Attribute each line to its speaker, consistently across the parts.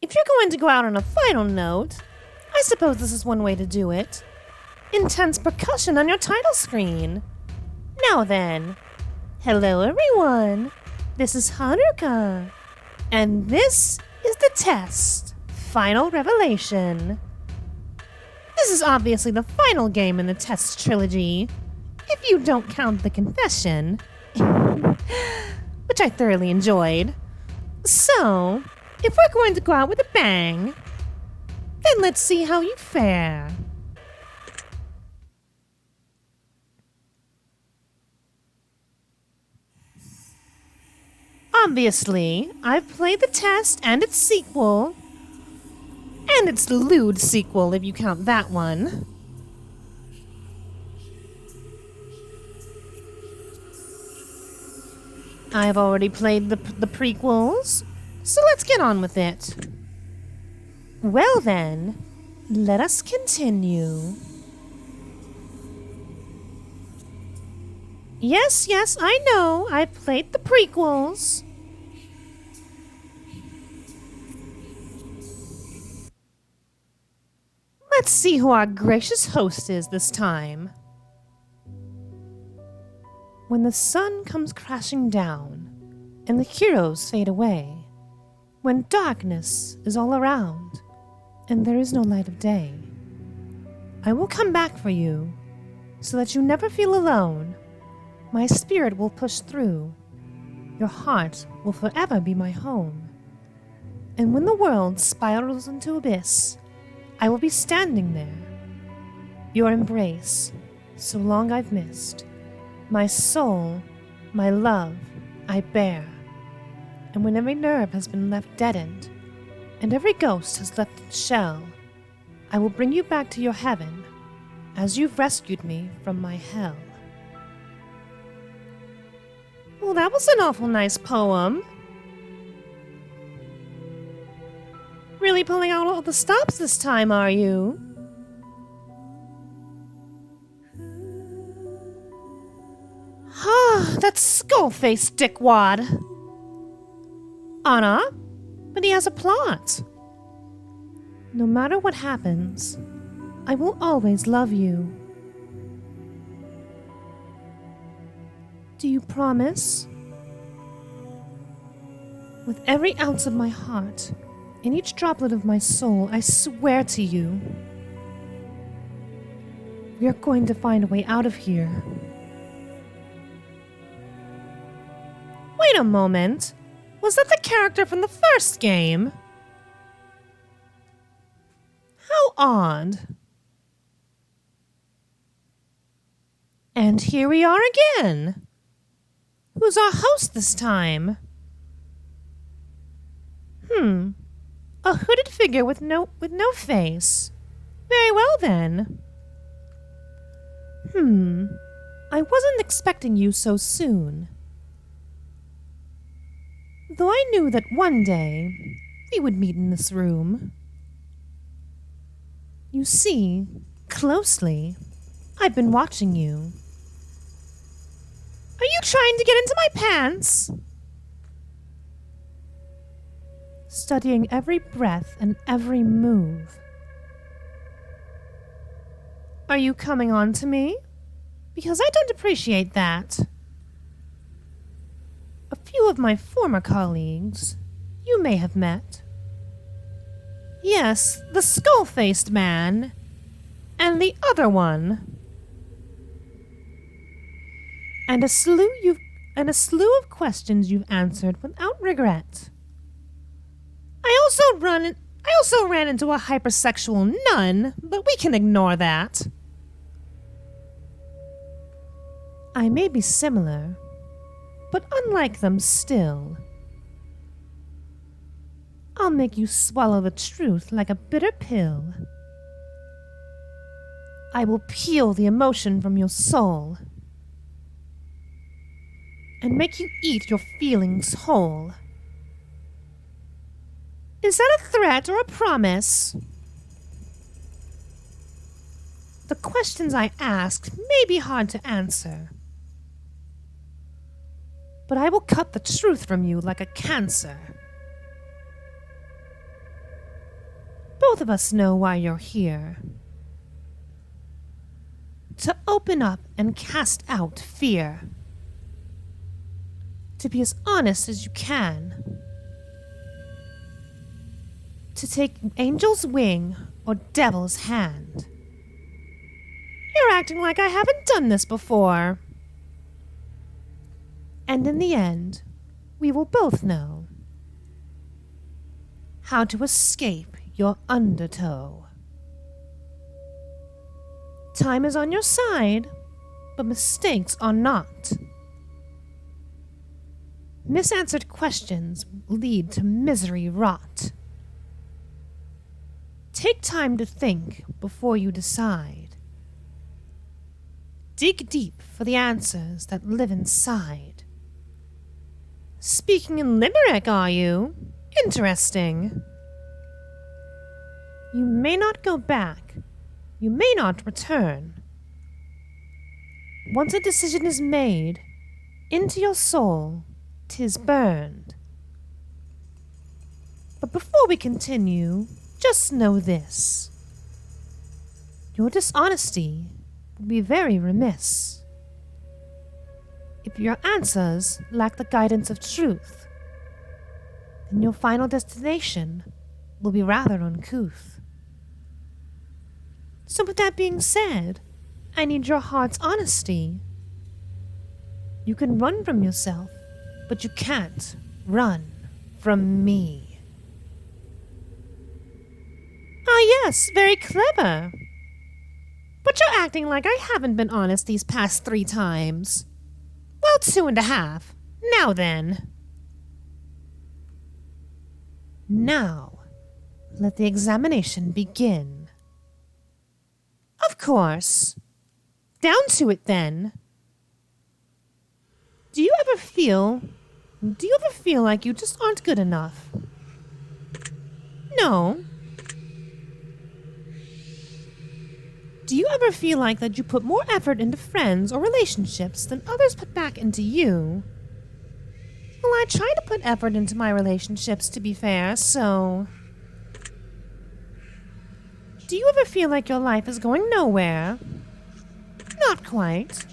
Speaker 1: if you're going to go out on a final note, I suppose this is one way to do it. Intense percussion on your title screen. Now then, hello everyone. This is Haruka. And this is the test. Final Revelation. This is obviously the final game in the test trilogy, if you don't count the confession, which I thoroughly enjoyed. So, if we're going to go out with a bang, then let's see how you fare. Obviously, I've played the test and its sequel, and its lewd sequel if you count that one. I've already played the prequels, so let's get on with it. Well then, let us continue. Yes, I know, I've played the prequels. Let's see who our gracious host is this time. When the sun comes crashing down and the heroes fade away, when darkness is all around and there is no light of day, I will come back for you so that you never feel alone. My spirit will push through. Your heart will forever be my home. And when the world spirals into abyss, I will be standing there. Your embrace, so long I've missed. My soul, my love, I bear. And when every nerve has been left deadened, and every ghost has left its shell, I will bring you back to your heaven, as you've rescued me from my hell. Well, that was an awful nice poem. Really pulling out all the stops this time, are you? Ah, that skull-faced dickwad. Anna, but he has a plot. No matter what happens, I will always love you. Do you promise? With every ounce of my heart, in each droplet of my soul, I swear to you, we are going to find a way out of here. Wait a moment. Was that the character from the first game? How odd. And here we are again. Who's our host this time? A hooded figure with no face. Very well then. I wasn't expecting you so soon. Though I knew that one day we would meet in this room. You see, closely, I've been watching you. Are you trying to get into my pants? Studying every breath and every move. Are you coming on to me? Because I don't appreciate that. A few of my former colleagues you may have met. Yes, the skull-faced man. And the other one. And a slew of questions you've answered without regret. I also ran into a hypersexual nun, but we can ignore that. I may be similar, but unlike them still. I'll make you swallow the truth like a bitter pill. I will peel the emotion from your soul and make you eat your feelings whole. Is that a threat or a promise? The questions I ask may be hard to answer, but I will cut the truth from you like a cancer. both of us know why you're here. To open up and cast out fear. To be as honest as you can. To take angel's wing or devil's hand. You're acting like I haven't done this before. And in the end, we will both know how to escape your undertow. Time is on your side, but mistakes are not. Misanswered questions lead to misery wrought. Take time to think before you decide. Dig deep for the answers that live inside. Speaking in limerick, are you? Interesting. You may not go back. You may not return. Once a decision is made, into your soul 'tis burned. But before we continue, just know this. Your dishonesty would be very remiss if your answers lack the guidance of truth. Then your final destination will be rather uncouth. So with that being said, I need your heart's honesty. You can run from yourself, but you can't run from me. Ah yes, very clever. But you're acting like I haven't been honest these past 3 times. Well, 2.5. Now then. Now, let the examination begin. Of course. Down to it then. Do you ever feel like you just aren't good enough? No. Do you ever feel like that you put more effort into friends or relationships than others put back into you? Well, I try to put effort into my relationships, to be fair, so... Do you ever feel like your life is going nowhere? Not quite.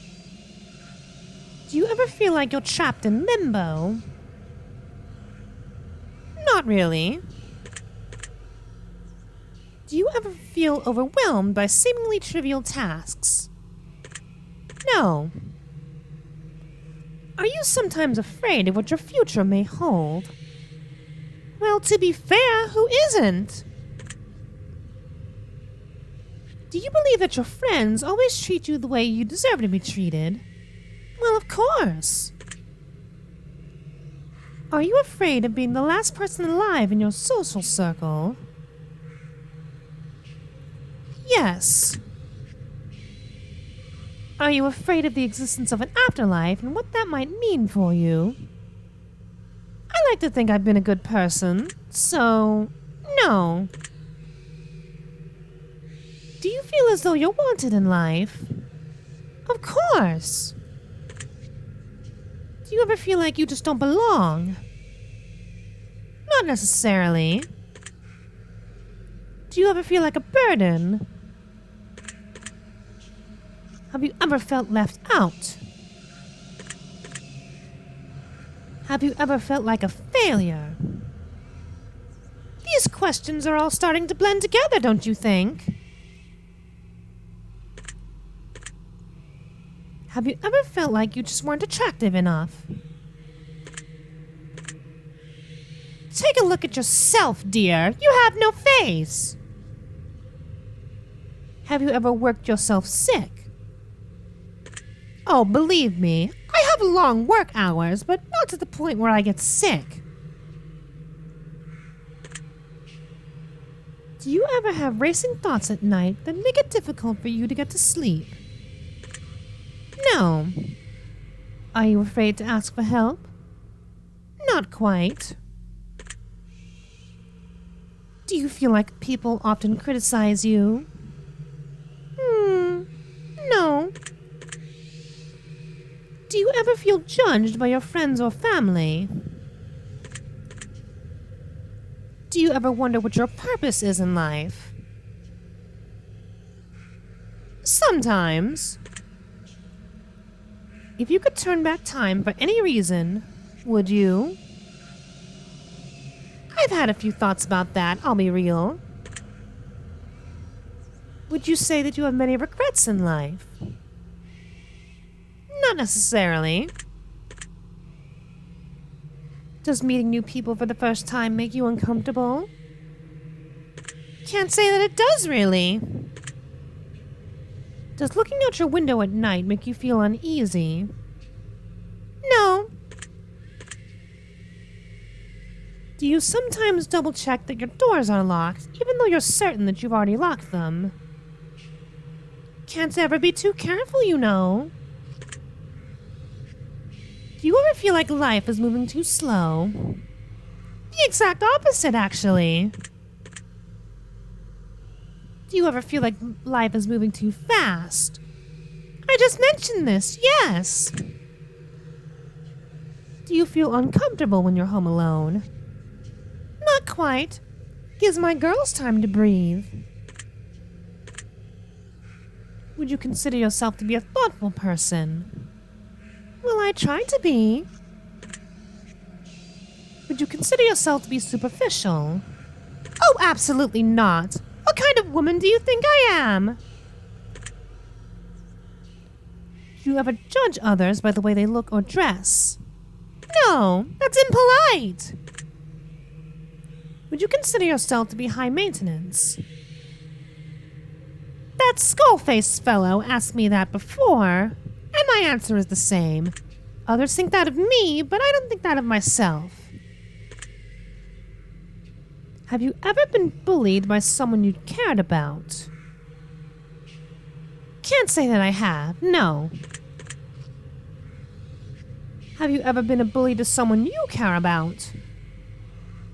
Speaker 1: Do you ever feel like you're trapped in limbo? Not really. Do you ever feel overwhelmed by seemingly trivial tasks? No. Are you sometimes afraid of what your future may hold? Well, to be fair, who isn't? Do you believe that your friends always treat you the way you deserve to be treated? Well, of course. Are you afraid of being the last person alive in your social circle? Yes. Are you afraid of the existence of an afterlife and what that might mean for you? I like to think I've been a good person, so no. Do you feel as though you're wanted in life? Of course. Do you ever feel like you just don't belong? Not necessarily. Do you ever feel like a burden? Have you ever felt left out? Have you ever felt like a failure? These questions are all starting to blend together, don't you think? Have you ever felt like you just weren't attractive enough? Take a look at yourself, dear. You have no face. Have you ever worked yourself sick? Oh, believe me, I have long work hours, but not to the point where I get sick. Do you ever have racing thoughts at night that make it difficult for you to get to sleep? No. Are you afraid to ask for help? Not quite. Do you feel like people often criticize you? No. Do you ever feel judged by your friends or family? Do you ever wonder what your purpose is in life? Sometimes. If you could turn back time for any reason, would you? I've had a few thoughts about that, I'll be real. Would you say that you have many regrets in life? Not necessarily. Does meeting new people for the first time make you uncomfortable? Can't say that it does, really. Does looking out your window at night make you feel uneasy? No. Do you sometimes double-check that your doors are locked, even though you're certain that you've already locked them? Can't ever be too careful, you know. Do you ever feel like life is moving too slow? The exact opposite, actually. Do you ever feel like life is moving too fast? I just mentioned this, yes. Do you feel uncomfortable when you're home alone? Not quite. Gives my girls time to breathe. Would you consider yourself to be a thoughtful person? Well, I try to be. Would you consider yourself to be superficial? Oh, absolutely not. What kind of woman do you think I am? Do you ever judge others by the way they look or dress? No, that's impolite. Would you consider yourself to be high maintenance? That skull-faced fellow asked me that before, and my answer is the same. Others think that of me, but I don't think that of myself. Have you ever been bullied by someone you cared about? Can't say that I have, no. Have you ever been a bully to someone you care about?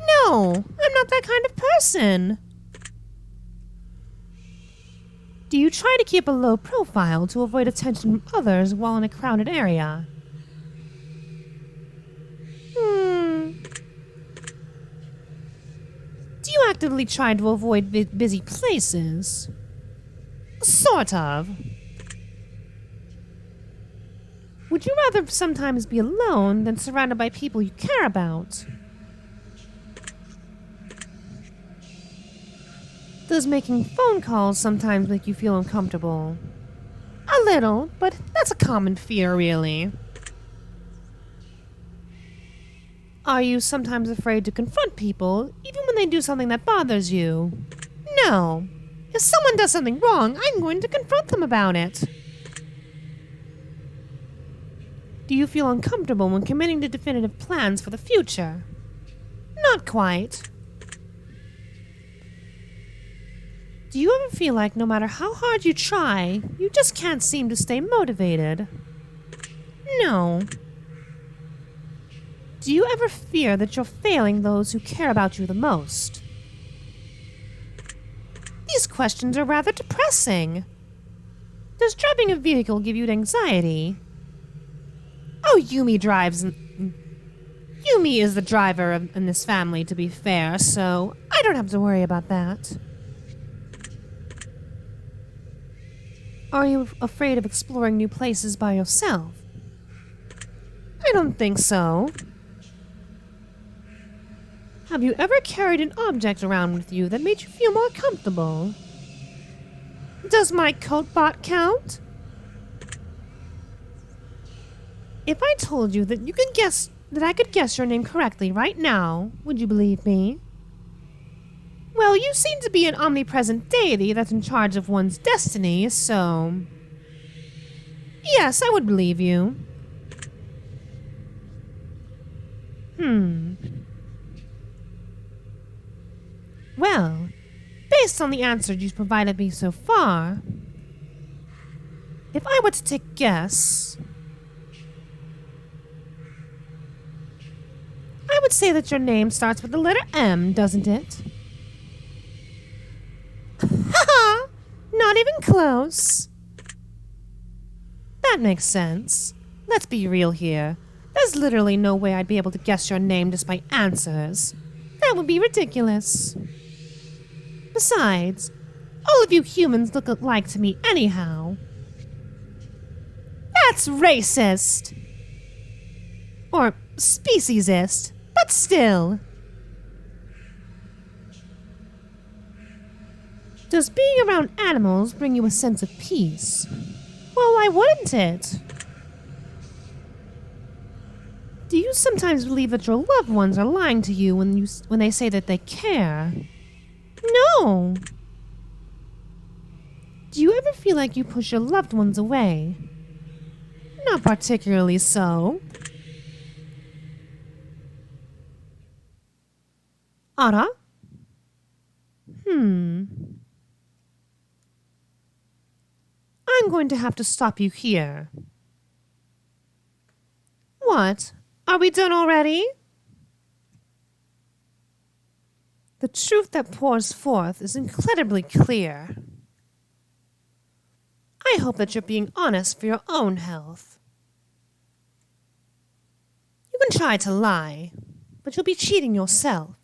Speaker 1: No, I'm not that kind of person. Do you try to keep a low profile to avoid attention from others while in a crowded area? Do you actively try to avoid busy places? Sort of. Would you rather sometimes be alone than surrounded by people you care about? Does making phone calls sometimes make you feel uncomfortable? A little, but that's a common fear, really. Are you sometimes afraid to confront people, even when they do something that bothers you? No. If someone does something wrong, I'm going to confront them about it. Do you feel uncomfortable when committing to definitive plans for the future? Not quite. Do you ever feel like no matter how hard you try, you just can't seem to stay motivated? No. Do you ever fear that you're failing those who care about you the most? These questions are rather depressing. Does driving a vehicle give you anxiety? Oh, Yumi drives. Yumi is the driver in this family, to be fair, so I don't have to worry about that. Are you afraid of exploring new places by yourself? I don't think so. Have you ever carried an object around with you that made you feel more comfortable? Does my coat bot count? If I told you that I could guess your name correctly right now, would you believe me? Well, you seem to be an omnipresent deity that's in charge of one's destiny, so... Yes, I would believe you. Well, based on the answers you've provided me so far, if I were to take a guess, I would say that your name starts with the letter M, doesn't it? Haha! Not even close. That makes sense. Let's be real here. There's literally no way I'd be able to guess your name just by answers. That would be ridiculous. Besides, all of you humans look alike to me anyhow. That's racist. Or speciesist, but still. Does being around animals bring you a sense of peace? Well, why wouldn't it? Do you sometimes believe that your loved ones are lying to you when they say that they care? No. Do you ever feel like you push your loved ones away? Not particularly so. Ara? I'm going to have to stop you here. What? Are we done already? The truth that pours forth is incredibly clear. I hope that you're being honest for your own health. You can try to lie, but you'll be cheating yourself.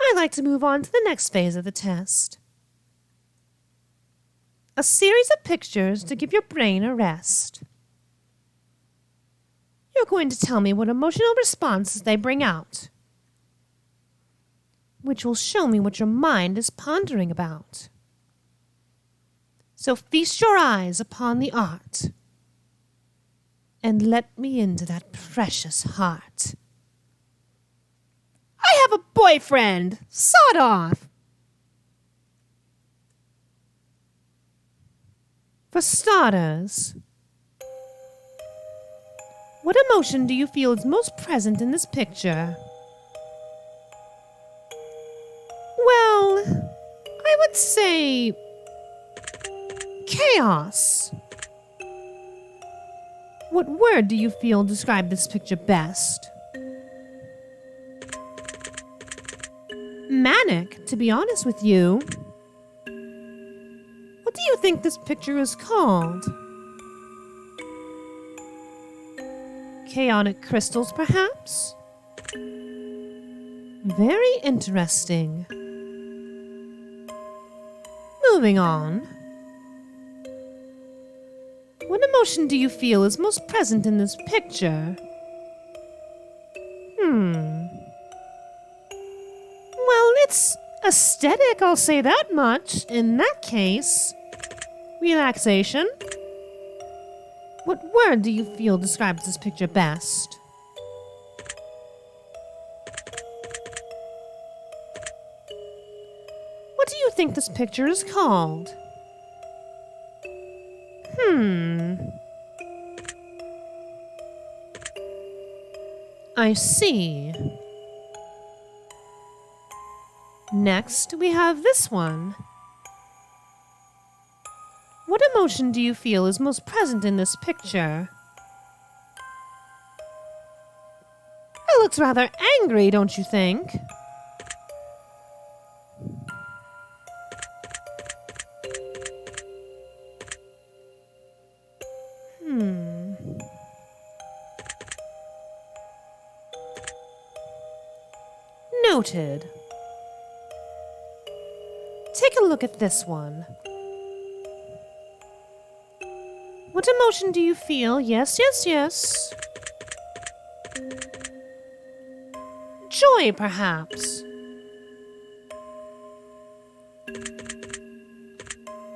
Speaker 1: I'd like to move on to the next phase of the test. A series of pictures to give your brain a rest. You're going to tell me what emotional responses they bring out, which will show me what your mind is pondering about. So feast your eyes upon the art, and let me into that precious heart. I have a boyfriend! Sawed off! For starters, what emotion do you feel is most present in this picture? Well, I would say chaos. What word do you feel describe this picture best? Manic, to be honest with you. What do you think this picture is called? Chaotic crystals, perhaps? Very interesting. Moving on. What emotion do you feel is most present in this picture? Well, it's aesthetic, I'll say that much. In that case, relaxation. What word do you feel describes this picture best? What do you think this picture is called? I see. Next, we have this one. What emotion do you feel is most present in this picture? It looks rather angry, don't you think? Noted. Take a look at this one. What emotion do you feel? Yes, yes, yes. Joy, perhaps.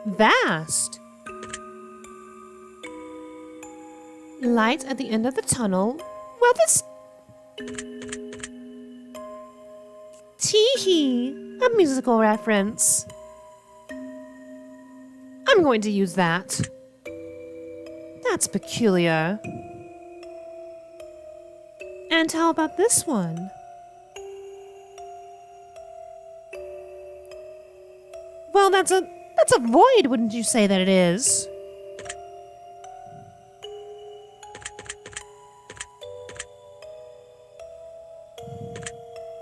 Speaker 1: Vast. Light at the end of the tunnel. Well, this... Tee-hee, a musical reference. I'm going to use that. That's peculiar. And how about this one? Well, that's a void, wouldn't you say that it is?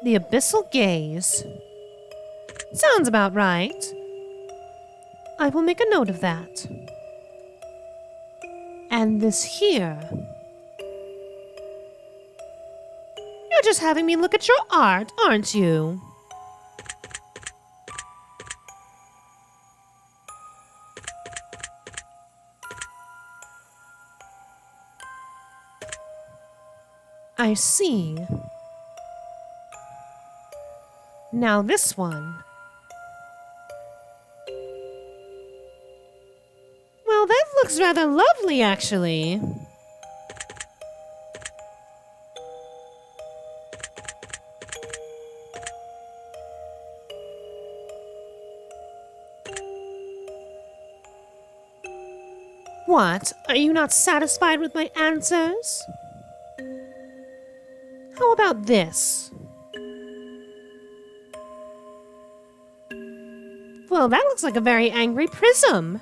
Speaker 1: The abyssal gaze. Sounds about right. I will make a note of that. And this here. You're just having me look at your art, aren't you? I see. Now this one. Well, that looks rather lovely, actually. What? Are you not satisfied with my answers? How about this? Well, that looks like a very angry prism.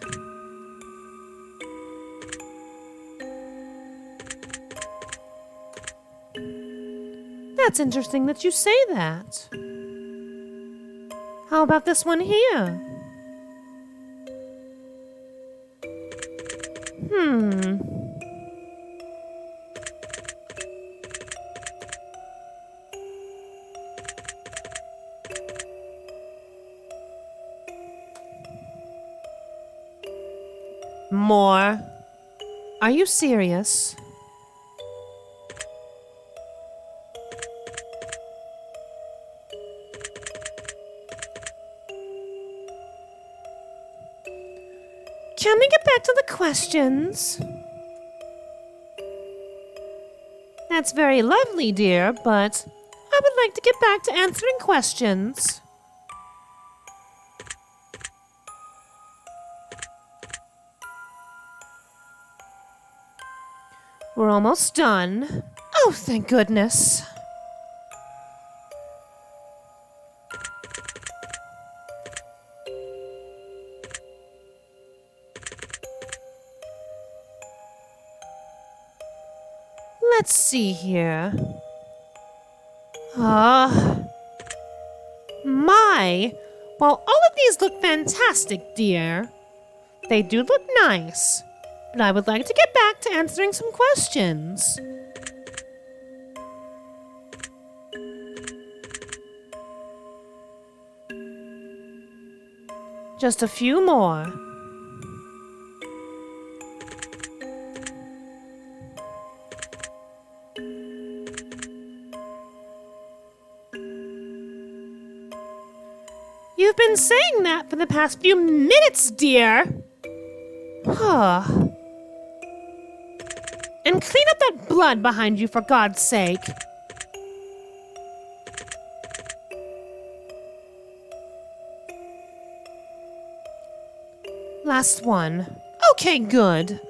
Speaker 1: That's interesting that you say that. How about this one here? More? Are you serious? Can we get back to the questions? That's very lovely, dear, but I would like to get back to answering questions. We're almost done. Oh, thank goodness. Let's see here. My! Well, all of these look fantastic, dear. They do look nice. But I would like to get back to answering some questions. Just a few more. You've been saying that for the past few minutes, dear. And clean up that blood behind you, for God's sake. Last one. Okay, good.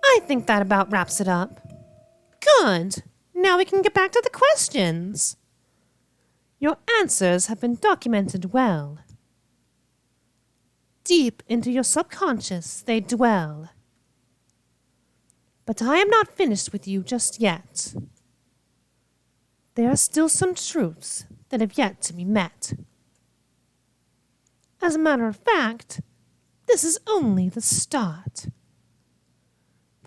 Speaker 1: I think that about wraps it up. Good. Now we can get back to the questions. Your answers have been documented well. Deep into your subconscious they dwell. But I am not finished with you just yet. There are still some truths that have yet to be met. As a matter of fact, this is only the start.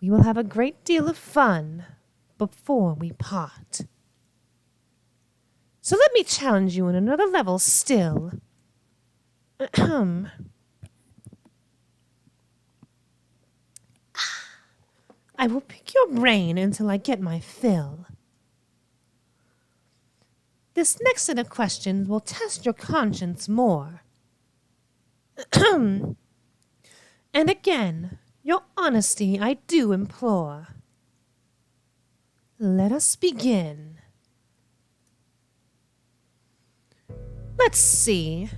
Speaker 1: We will have a great deal of fun before we part. So let me challenge you in another level still. I will pick your brain until I get my fill. This next set of questions will test your conscience more. And again, your honesty I do implore. Let us begin. Let's see.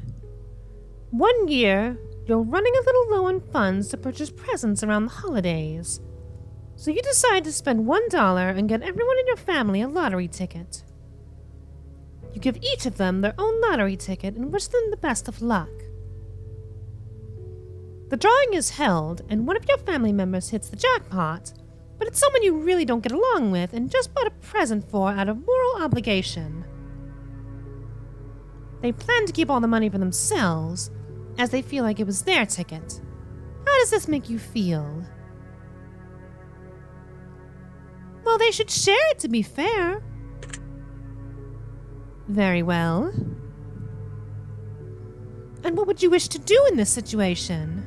Speaker 1: One year, you're running a little low on funds to purchase presents around the holidays. So you decide to spend $1 and get everyone in your family a lottery ticket. You give each of them their own lottery ticket and wish them the best of luck. The drawing is held, and one of your family members hits the jackpot, but it's someone you really don't get along with and just bought a present for out of moral obligation. They plan to keep all the money for themselves, as they feel like it was their ticket. How does this make you feel? Well, they should share it, to be fair. Very well. And what would you wish to do in this situation?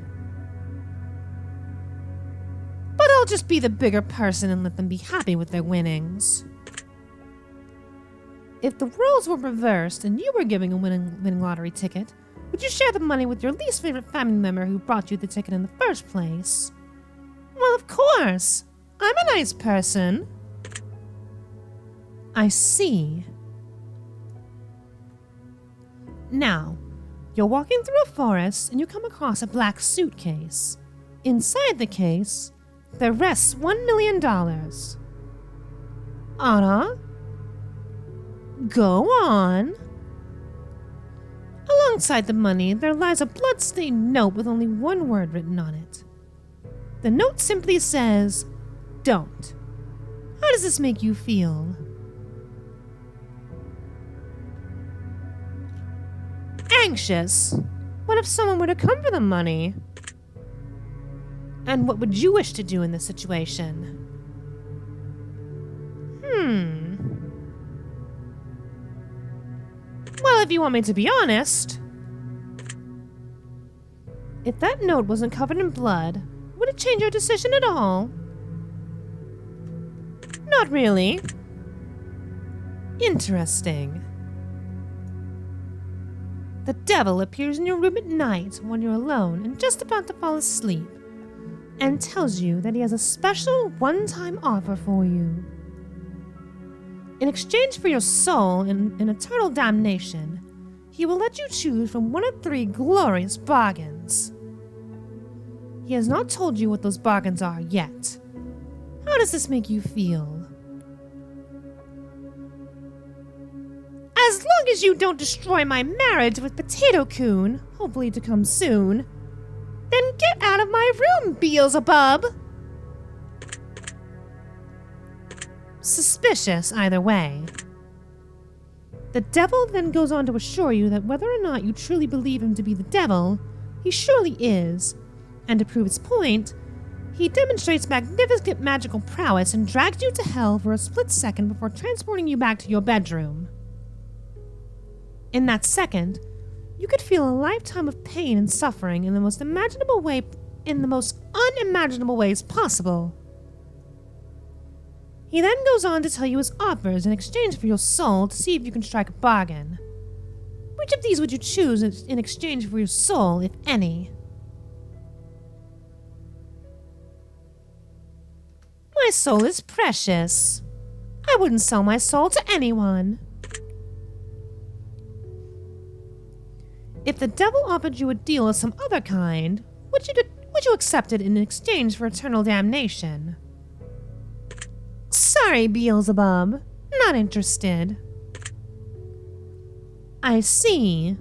Speaker 1: But I'll just be the bigger person and let them be happy with their winnings. If the roles were reversed and you were giving a winning lottery ticket, would you share the money with your least favorite family member who brought you the ticket in the first place? Well, of course. I'm a nice person. I see. Now, you're walking through a forest and you come across a black suitcase. Inside the case, there rests $1 million. Anna? Go on. Alongside the money, there lies a blood-stained note with only one word written on it. The note simply says, "Don't." How does this make you feel? Anxious? What if someone were to come for the money? And what would you wish to do in this situation? Well, if you want me to be honest, if that note wasn't covered in blood, would it change your decision at all? Not really. Interesting. The devil appears in your room at night when you're alone and just about to fall asleep, and tells you that he has a special one-time offer for you. In exchange for your soul in eternal damnation, he will let you choose from one of 3 glorious bargains. He has not told you what those bargains are yet. How does this make you feel? As long as you don't destroy my marriage with Potato-kun, hopefully to come soon, then get out of my room, Beelzebub! Suspicious either way. The devil then goes on to assure you that whether or not you truly believe him to be the devil, he surely is, and to prove his point, he demonstrates magnificent magical prowess and drags you to hell for a split second before transporting you back to your bedroom. In that second, you could feel a lifetime of pain and suffering in the most unimaginable ways possible. He then goes on to tell you his offers in exchange for your soul to see if you can strike a bargain. Which of these would you choose in exchange for your soul, if any? My soul is precious. I wouldn't sell my soul to anyone. If the devil offered you a deal of some other kind, would you accept it in exchange for eternal damnation? Sorry, Beelzebub. Not interested. I see.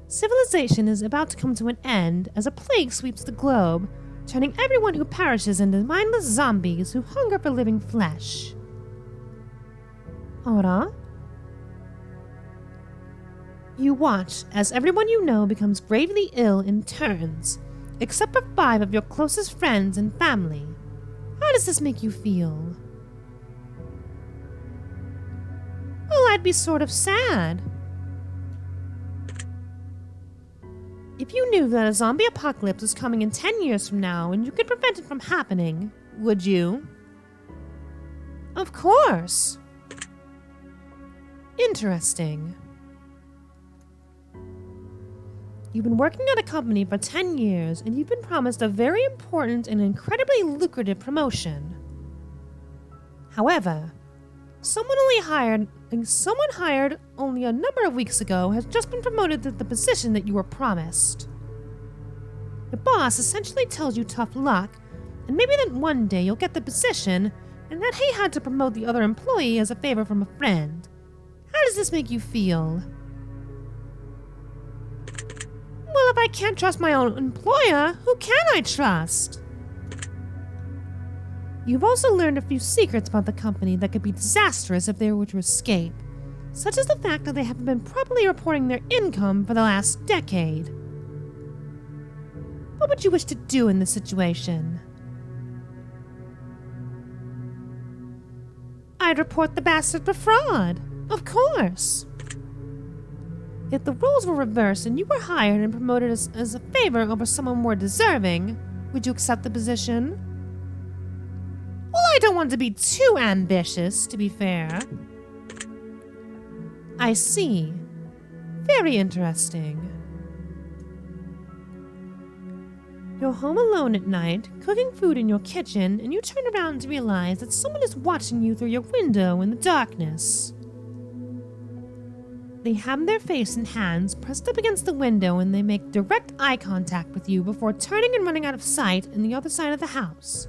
Speaker 1: Civilization is about to come to an end as a plague sweeps the globe, turning everyone who perishes into mindless zombies who hunger for living flesh. Ora? You watch as everyone you know becomes gravely ill in turns, except for 5 of your closest friends and family. How does this make you feel? Well, I'd be sort of sad. If you knew that a zombie apocalypse was coming in 10 years from now and you could prevent it from happening, would you? Of course. Interesting. You've been working at a company for 10 years and you've been promised a very important and incredibly lucrative promotion. However, someone hired only a number of weeks ago has just been promoted to the position that you were promised. The boss essentially tells you tough luck, and maybe that one day you'll get the position, and that he had to promote the other employee as a favor from a friend. How does this make you feel? Well, if I can't trust my own employer, who can I trust? You've also learned a few secrets about the company that could be disastrous if they were to escape, such as the fact that they haven't been properly reporting their income for the last decade. What would you wish to do in this situation? I'd report the bastard for fraud, of course. If the roles were reversed and you were hired and promoted as a favor over someone more deserving, would you accept the position? Well, I don't want to be too ambitious, to be fair. I see. Very interesting. You're home alone at night, cooking food in your kitchen, and you turn around to realize that someone is watching you through your window in the darkness. They have their face and hands pressed up against the window and they make direct eye contact with you before turning and running out of sight in the other side of the house.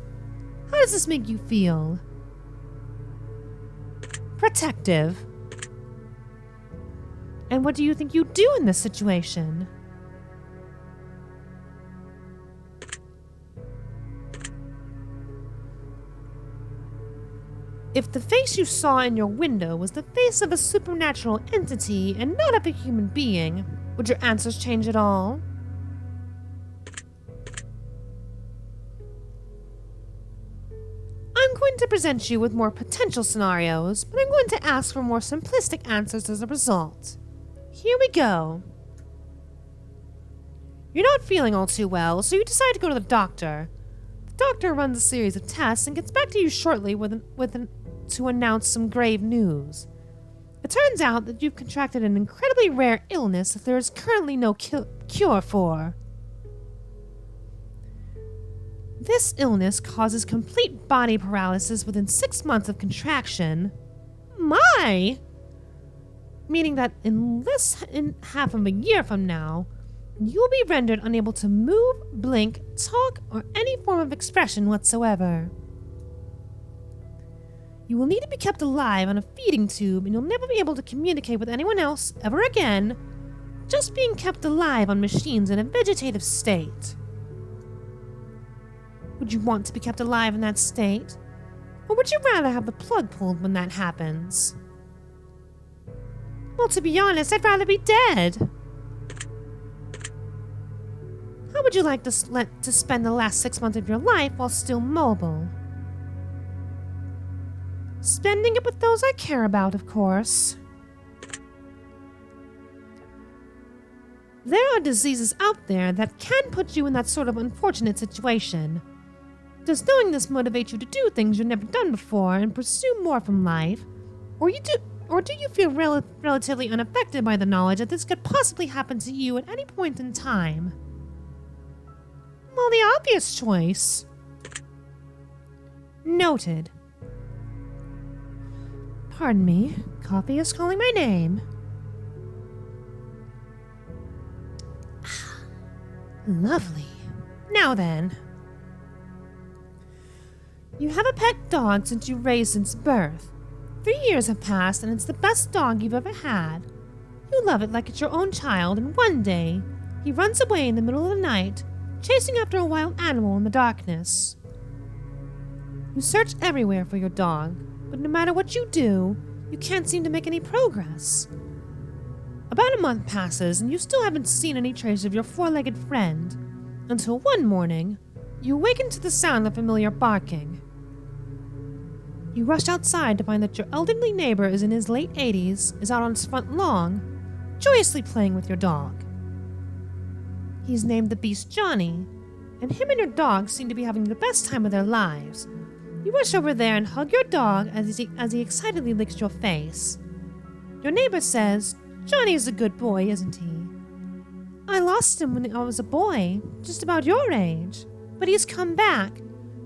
Speaker 1: How does this make you feel? Protective. And what do you think you'd do in this situation? If the face you saw in your window was the face of a supernatural entity and not of a human being, would your answers change at all? I'm going to present you with more potential scenarios, but I'm going to ask for more simplistic answers as a result. Here we go. You're not feeling all too well, so you decide to go to the doctor. The doctor runs a series of tests and gets back to you shortly to announce some grave news. It turns out that you've contracted an incredibly rare illness that there is currently no cure for. This illness causes complete body paralysis within 6 months of contraction. My! Meaning that in half of a year from now, you will be rendered unable to move, blink, talk, or any form of expression whatsoever. You will need to be kept alive on a feeding tube, and you'll never be able to communicate with anyone else ever again, just being kept alive on machines in a vegetative state. Would you want to be kept alive in that state? Or would you rather have the plug pulled when that happens? Well, to be honest, I'd rather be dead. How would you like to spend the last 6 months of your life while still mobile? Spending it with those I care about, of course. There are diseases out there that can put you in that sort of unfortunate situation. Does knowing this motivate you to do things you've never done before and pursue more from life? Or do you feel relatively unaffected by the knowledge that this could possibly happen to you at any point in time? Well, the obvious choice. Noted. Pardon me, coffee is calling my name. Lovely. Now then. You have a pet dog since you raised its birth. 3 years have passed and it's the best dog you've ever had. You love it like it's your own child, and one day, he runs away in the middle of the night, chasing after a wild animal in the darkness. You search everywhere for your dog, but no matter what you do, you can't seem to make any progress. About a month passes and you still haven't seen any trace of your four-legged friend, until one morning, you awaken to the sound of familiar barking. You rush outside to find that your elderly neighbor is in his late 80s, is out on his front lawn, joyously playing with your dog. He's named the beast Johnny, and him and your dog seem to be having the best time of their lives. You rush over there and hug your dog as he excitedly licks your face. Your neighbor says, "Johnny is a good boy, isn't he? I lost him when I was a boy, just about your age. But he's come back.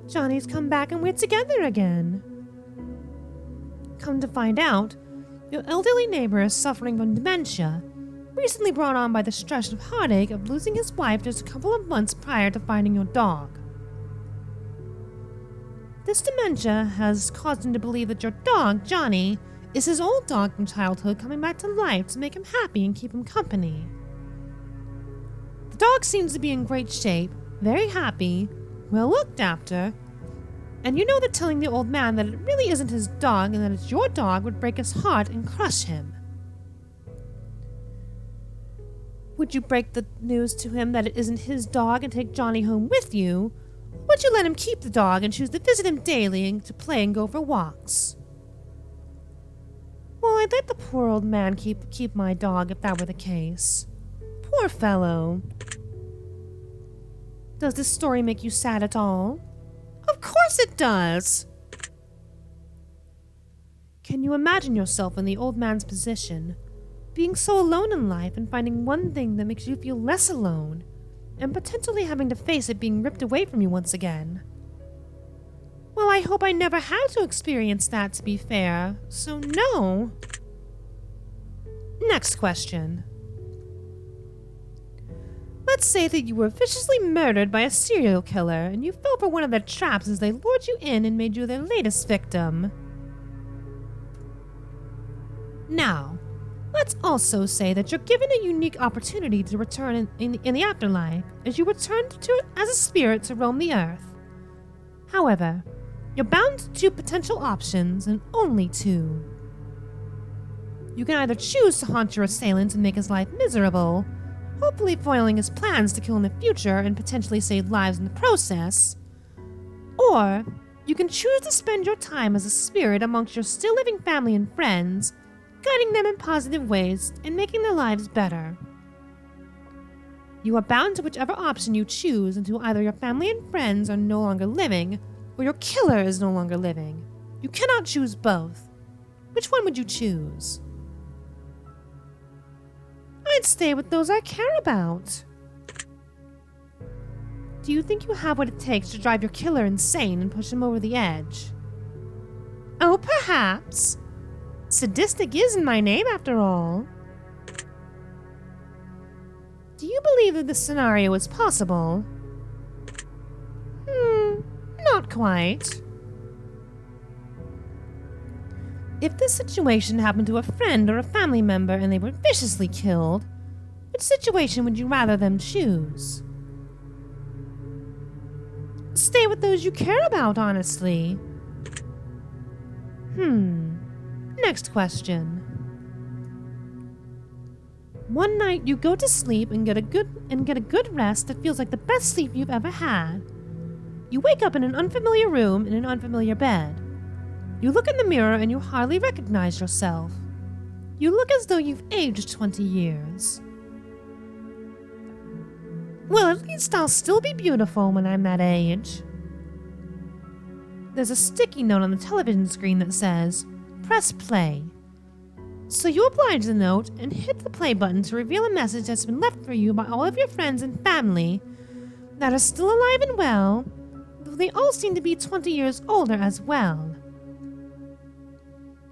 Speaker 1: Johnny's come back and we're together again." Come to find out, your elderly neighbor is suffering from dementia, recently brought on by the stress of heartache of losing his wife just a couple of months prior to finding your dog. This dementia has caused him to believe that your dog, Johnny, is his old dog from childhood coming back to life to make him happy and keep him company. The dog seems to be in great shape, very happy, well looked after, and you know that telling the old man that it really isn't his dog and that it's your dog would break his heart and crush him. Would you break the news to him that it isn't his dog and take Johnny home with you? Or would you let him keep the dog and choose to visit him daily and to play and go for walks? Well, I'd let the poor old man keep my dog if that were the case. Poor fellow. Does this story make you sad at all? Of course it does! Can you imagine yourself in the old man's position, being so alone in life and finding one thing that makes you feel less alone, and potentially having to face it being ripped away from you once again? Well, I hope I never had to experience that, to be fair, so no. Next question. Let's say that you were viciously murdered by a serial killer and you fell for one of their traps as they lured you in and made you their latest victim. Now, let's also say that you're given a unique opportunity to return in the afterlife as you return as a spirit to roam the earth. However, you're bound to two potential options and only two. You can either choose to haunt your assailant and make his life miserable, hopefully foiling his plans to kill in the future and potentially save lives in the process, or you can choose to spend your time as a spirit amongst your still living family and friends, guiding them in positive ways and making their lives better. You are bound to whichever option you choose until either your family and friends are no longer living or your killer is no longer living. You cannot choose both. Which one would you choose? I'd stay with those I care about. Do you think you have what it takes to drive your killer insane and push him over the edge? Oh, perhaps. Sadistic is in my name, after all. Do you believe that this scenario is possible? Not quite. If this situation happened to a friend or a family member and they were viciously killed, which situation would you rather them choose? Stay with those you care about, honestly. Next question. One night you go to sleep and get a good rest that feels like the best sleep you've ever had. You wake up in an unfamiliar room in an unfamiliar bed. You look in the mirror and you hardly recognize yourself. You look as though you've aged 20 years. Well, at least I'll still be beautiful when I'm that age. There's a sticky note on the television screen that says, "Press play." So you oblige the note and hit the play button to reveal a message that's been left for you by all of your friends and family that are still alive and well, though they all seem to be 20 years older as well.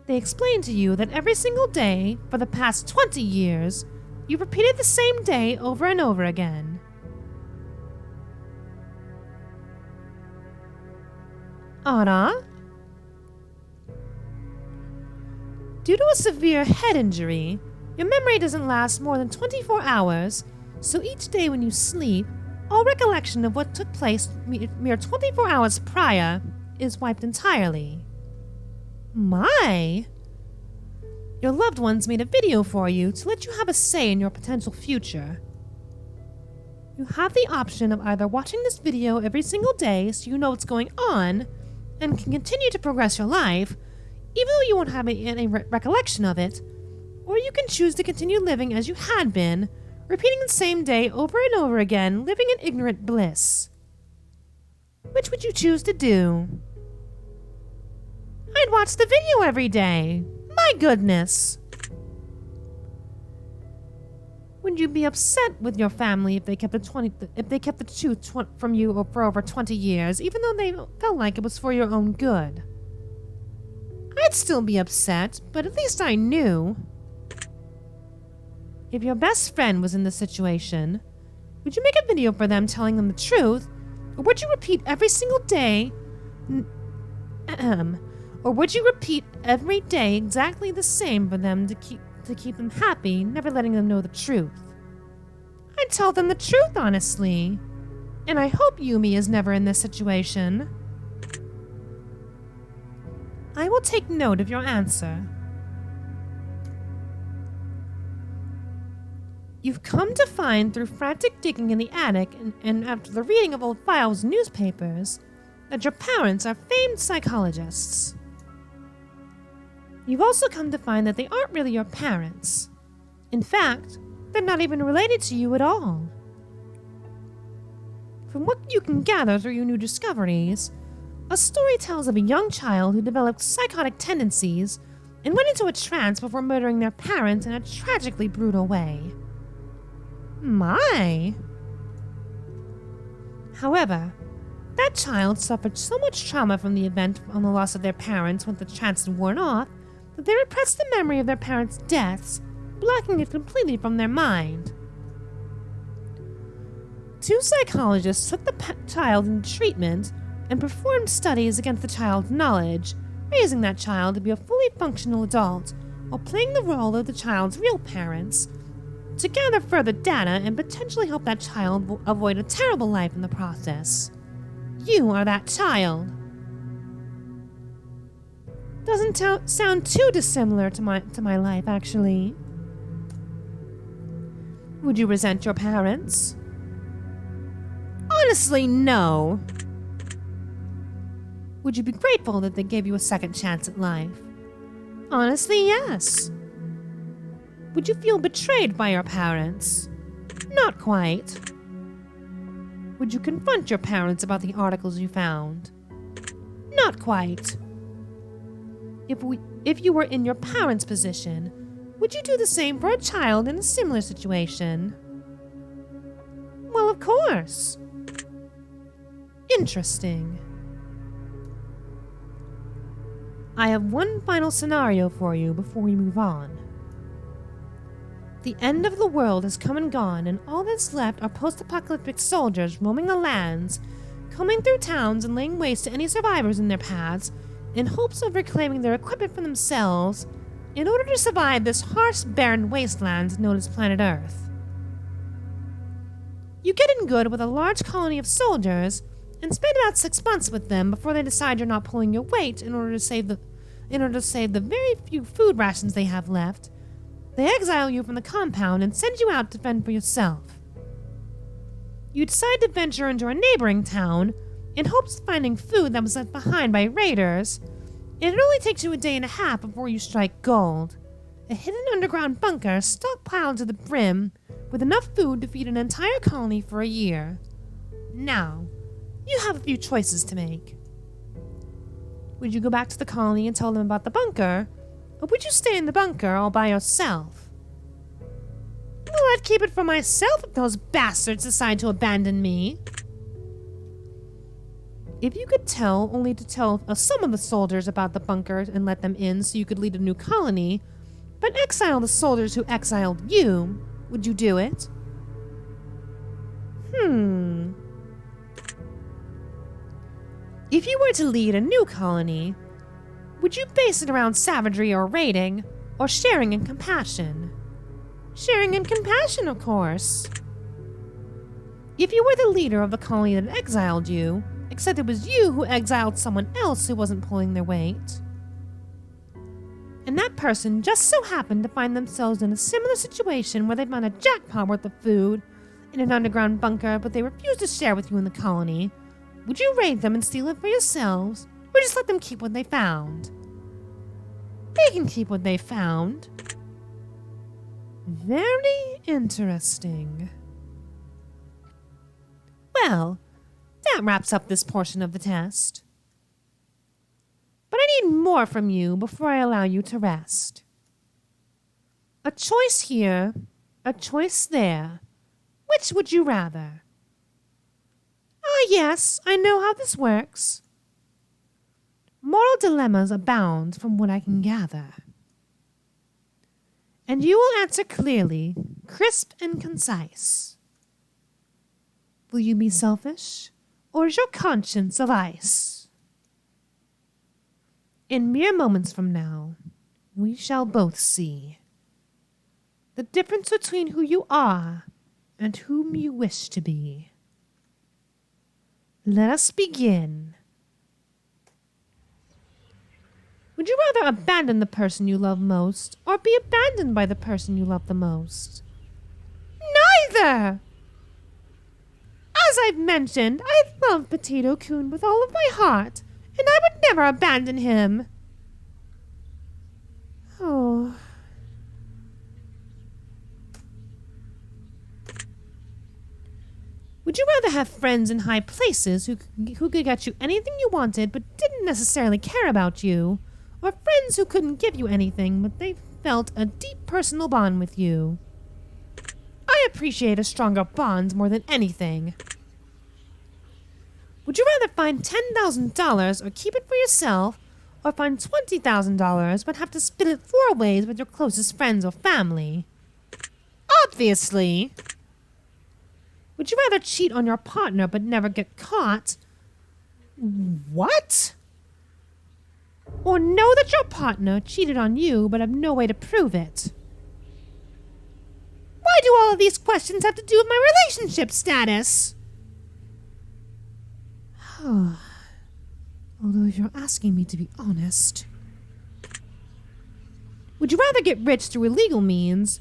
Speaker 1: They explain to you that every single day for the past 20 years, you've repeated the same day over and over again. Anna? Due to a severe head injury, your memory doesn't last more than 24 hours, so each day when you sleep, all recollection of what took place mere 24 hours prior is wiped entirely. My! Your loved ones made a video for you to let you have a say in your potential future. You have the option of either watching this video every single day so you know what's going on and can continue to progress your life, even though you won't have any recollection of it, or you can choose to continue living as you had been, repeating the same day over and over again, living in ignorant bliss. Which would you choose to do? I'd watch the video every day. My goodness. Would you be upset with your family if they kept the truth from you for over 20 years, even though they felt like it was for your own good? I'd still be upset, but at least I knew. If your best friend was in this situation, would you make a video for them telling them the truth, or would you repeat every single day? Or would you repeat every day exactly the same for them to keep them happy, never letting them know the truth? I'd tell them the truth, honestly. And I hope Yumi is never in this situation. I will take note of your answer. You've come to find through frantic digging in the attic and after the reading of old files and newspapers that your parents are famed psychologists. You've also come to find that they aren't really your parents. In fact, they're not even related to you at all. From what you can gather through your new discoveries, a story tells of a young child who developed psychotic tendencies and went into a trance before murdering their parents in a tragically brutal way. My! However, that child suffered so much trauma from the event on the loss of their parents when the trance had worn off that they repressed the memory of their parents' deaths, blocking it completely from their mind. 2 psychologists took the child into treatment and performed studies against the child's knowledge, raising that child to be a fully functional adult while playing the role of the child's real parents, to gather further data and potentially help that child avoid a terrible life in the process. You are that child. Doesn't sound too dissimilar to my life, actually. Would you resent your parents? Honestly, no. Would you be grateful that they gave you a second chance at life? Honestly, yes. Would you feel betrayed by your parents? Not quite. Would you confront your parents about the articles you found? Not quite. If you were in your parents' position, would you do the same for a child in a similar situation? Well, of course. Interesting. I have one final scenario for you before we move on. The end of the world has come and gone, and all that's left are post-apocalyptic soldiers roaming the lands, combing through towns and laying waste to any survivors in their paths in hopes of reclaiming their equipment for themselves in order to survive this harsh, barren wasteland known as planet Earth. You get in good with a large colony of soldiers and spend about 6 months with them before they decide you're not pulling your weight in order to save the very few food rations they have left. They exile you from the compound and send you out to fend for yourself. You decide to venture into a neighboring town in hopes of finding food that was left behind by raiders, and it only takes you a day and a half before you strike gold. A hidden underground bunker stockpiled to the brim with enough food to feed an entire colony for a year. Now, you have a few choices to make. Would you go back to the colony and tell them about the bunker, or would you stay in the bunker all by yourself? Well, I'd keep it for myself if those bastards decide to abandon me. If you could only tell some of the soldiers about the bunker and let them in so you could lead a new colony, but exile the soldiers who exiled you, would you do it? If you were to lead a new colony, would you base it around savagery or raiding, or sharing and compassion? Sharing and compassion, of course. If you were the leader of the colony that exiled you, except it was you who exiled someone else who wasn't pulling their weight, and that person just so happened to find themselves in a similar situation where they found a jackpot worth of food in an underground bunker, but they refused to share with you in the colony, would you raid them and steal it for yourselves, or just let them keep what they found? They can keep what they found. Very interesting. Well, that wraps up this portion of the test. But I need more from you before I allow you to rest. A choice here, a choice there. Which would you rather? Ah, yes, I know how this works. Moral dilemmas abound from what I can gather. And you will answer clearly, crisp and concise. Will you be selfish, or is your conscience of ice? In mere moments from now, we shall both see the difference between who you are and whom you wish to be. Let us begin. Would you rather abandon the person you love most, or be abandoned by the person you love the most? neither! As I've mentioned, I love Potato-kun with all of my heart, and I would never abandon him. Oh. Would you rather have friends in high places who could get you anything you wanted but didn't necessarily care about you, or friends who couldn't give you anything but they felt a deep personal bond with you? I appreciate a stronger bond more than anything. Would you rather find $10,000 or keep it for yourself, or find $20,000 but have to split it 4 ways with your closest friends or family? Obviously! Would you rather cheat on your partner but never get caught? What? Or know that your partner cheated on you but have no way to prove it? Why do all of these questions have to do with my relationship status? Although if you're asking me to be honest. Would you rather get rich through illegal means,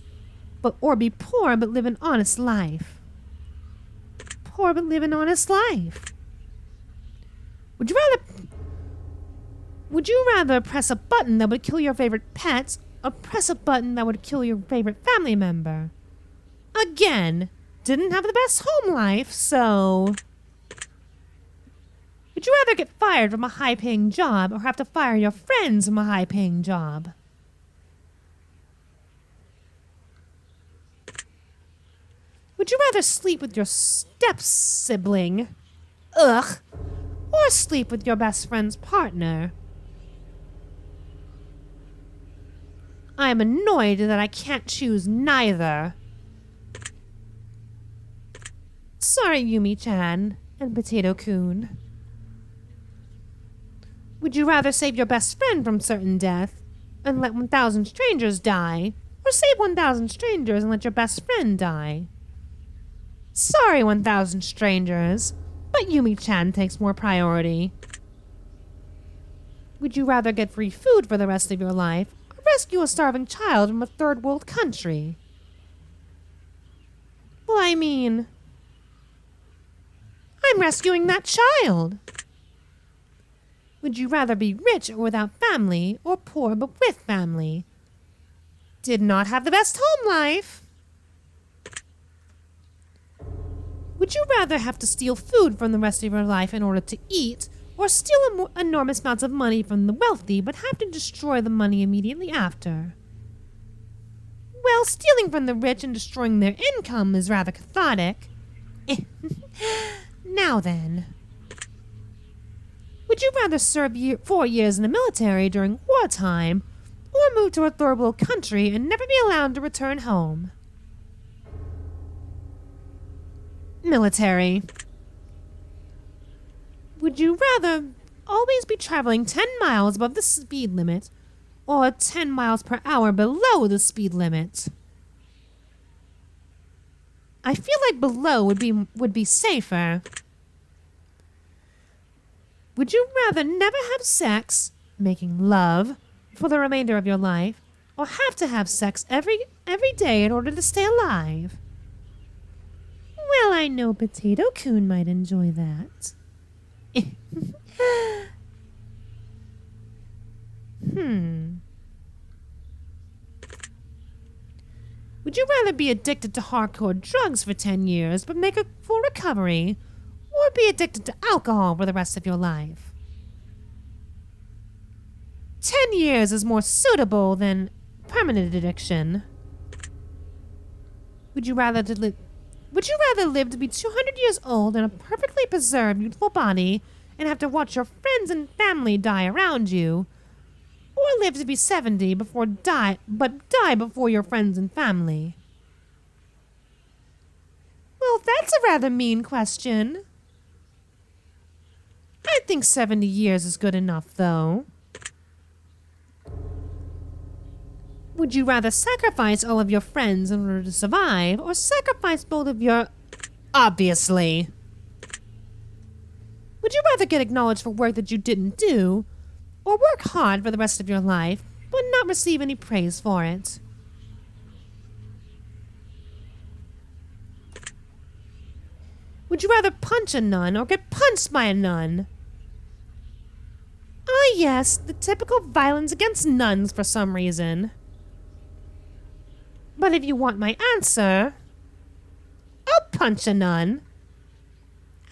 Speaker 1: or be poor but live an honest life? Poor but live an honest life. Would you rather press a button that would kill your favorite pet, or press a button that would kill your favorite family member? Again, didn't have the best home life, so... Would you rather get fired from a high-paying job or have to fire your friends from a high-paying job? Would you rather sleep with your step-sibling, ugh, or sleep with your best friend's partner? I am annoyed that I can't choose neither. Sorry, Yumi-chan and Potato-kun. Would you rather save your best friend from certain death and let 1,000 strangers die, or save 1,000 strangers and let your best friend die? Sorry, 1,000 strangers, but Yumi-chan takes more priority. Would you rather get free food for the rest of your life, or rescue a starving child from a third world country? Well, I mean, I'm rescuing that child. Would you rather be rich or without family, or poor but with family? Did not have the best home life. Would you rather have to steal food from the rest of your life in order to eat, or steal enormous amounts of money from the wealthy but have to destroy the money immediately after? Well, stealing from the rich and destroying their income is rather cathartic. Now then. Would you rather serve 4 years in the military during wartime, or move to a third world country and never be allowed to return home? Military. Would you rather always be traveling 10 miles above the speed limit, or 10 miles per hour below the speed limit? I feel like below would be safer. Would you rather never have sex, making love, for the remainder of your life, or have to have sex every day in order to stay alive? Well, I know Potato-kun might enjoy that. Would you rather be addicted to hardcore drugs for 10 years but make a full recovery, or be addicted to alcohol for the rest of your life? 10 years is more suitable than permanent addiction. Would you rather live to be 200 years old in a perfectly preserved, youthful body and have to watch your friends and family die around you, or live to be 70 but die before your friends and family? Well, that's a rather mean question. I think 70 years is good enough, though. Would you rather sacrifice all of your friends in order to survive, or sacrifice both of your... Obviously. Would you rather get acknowledged for work that you didn't do, or work hard for the rest of your life, but not receive any praise for it? Would you rather punch a nun or get punched by a nun? Ah, yes, the typical violence against nuns for some reason. But if you want my answer, I'll punch a nun.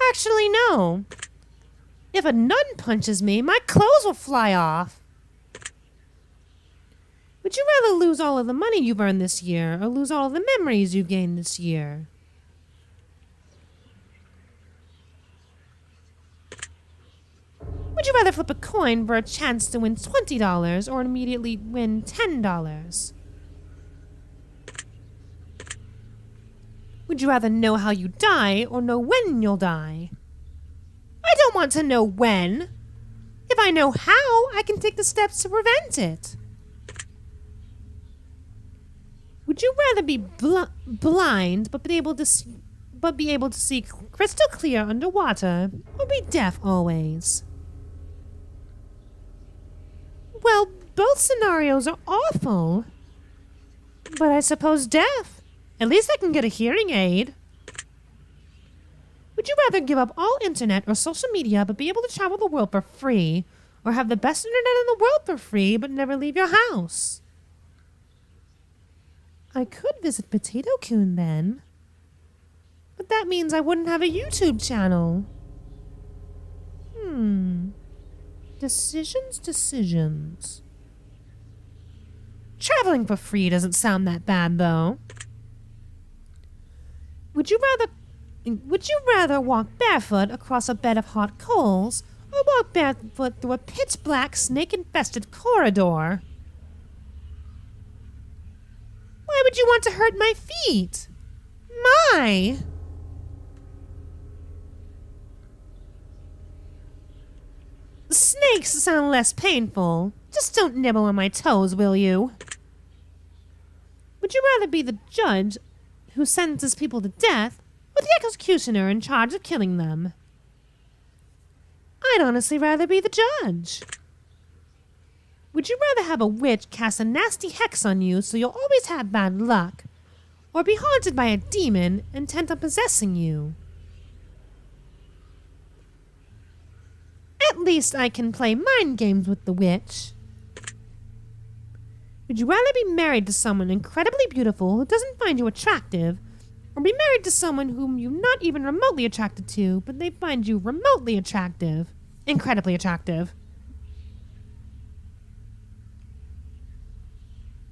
Speaker 1: Actually, no. If a nun punches me, my clothes will fly off. Would you rather lose all of the money you've earned this year or lose all of the memories you've gained this year? Would you rather flip a coin for a chance to win $20 or immediately win $10? Would you rather know how you die or know when you'll die? I don't want to know when. If I know how, I can take the steps to prevent it. Would you rather be blind but be able to see crystal clear underwater, or be deaf always? Well, both scenarios are awful. But I suppose deaf. At least I can get a hearing aid. Would you rather give up all internet or social media but be able to travel the world for free, or have the best internet in the world for free but never leave your house? I could visit Potato Coon then. But that means I wouldn't have a YouTube channel. Decisions. Traveling for free doesn't sound that bad, though. Would you rather walk barefoot across a bed of hot coals, or walk barefoot through a pitch-black, snake-infested corridor? Why would you want to hurt my feet? My! Snakes sound less painful. Just don't nibble on my toes, will you? Would you rather be the judge who sentences people to death, or the executioner in charge of killing them? I'd honestly rather be the judge. Would you rather have a witch cast a nasty hex on you so you'll always have bad luck, or be haunted by a demon intent on possessing you? At least I can play mind games with the witch. Would you rather be married to someone incredibly beautiful who doesn't find you attractive, or be married to someone whom you're not even remotely attracted to, but they find you remotely attractive? Incredibly attractive.